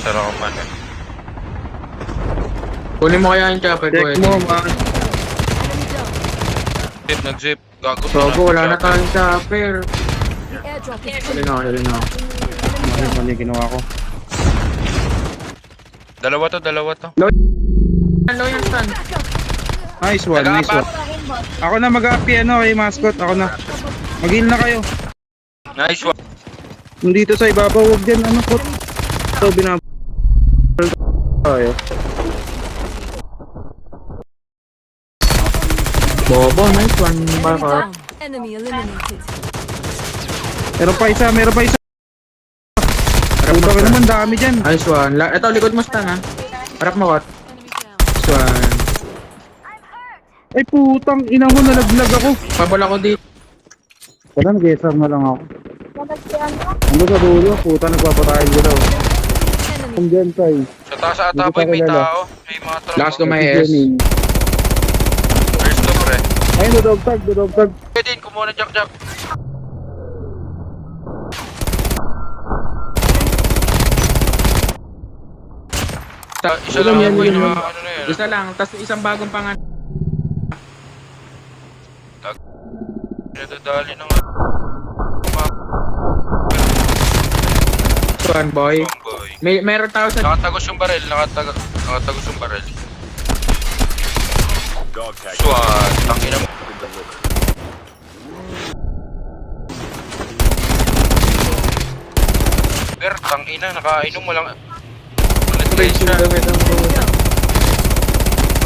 Sara ko man eh. Kunin mo kaya yung chopper ko Check mo, man. Zip, nag-zip. Gago Sogo, wala na tayong chopper. Airdrop is Dali na, dali na. Mali ginawa ko. Dalawa to. Ano yung stun? Nice one, nice one. Ako na mag-happy kay mascot. Ako na. Mag-heal na kayo. Nice one. Nandito sa ibabaw, huwag din. Ano po? Ito, tayo. Bobo, nice one. Baka. enemy eliminated. Meron pa isa. Puta ka naman, dami dyan. Nice one. Ito, likod mo stun ha. Harap mo what? Nice one. Ay putang, ina mo, nalaglag ako. Pabol ako dito. Wala, nag-esar na lang ako. Ano sa dulo? Puta, nagpapatayin ko daw. Enemy Ang dyan, tay. Sa taas ata boy, may tao. May mga tropa. Last ko may S. First to pre. Ayun, dodog-tag. Pwede din, kumuha ng jack. Isa lang yan, boy yan, na yan. ano na yan. Isa lang, tas isang bagong pangan. Nadadali na nga. Nice one, boy. Boy. Meron tao sa... Nakatagos yung baril. Nakatagos yung baril. Swan, tangina mo. Pero tangina, nakainom mo lang. Ulit siya.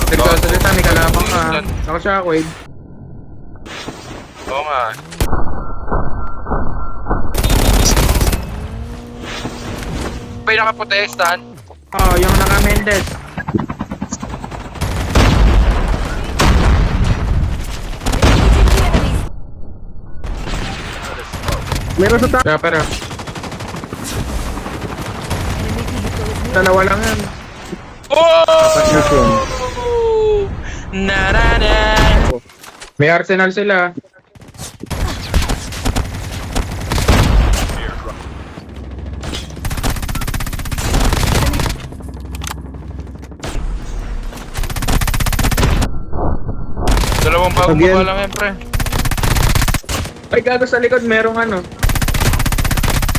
Nagsasalita, may kalabang ka. Ako shockwave. Oo nga. May nakaputi, Stan. Oh, yung naka-Mendes. Meron sa taas. Chopper ah. Dalawa lang yan. Oh! Na. May arsenal sila. Dalawang bagong Again. baba lang yan, pre. Ay, gago sa likod, merong ano.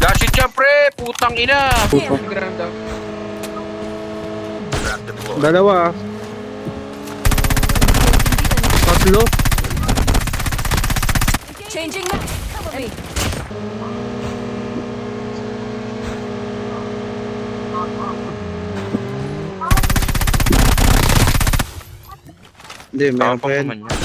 Dash it siya, pre! Putang ina! Ground up. Dalawa. Tatlo. changing map. Cover me. Hindi, meron pa Tapang yan. naman yan.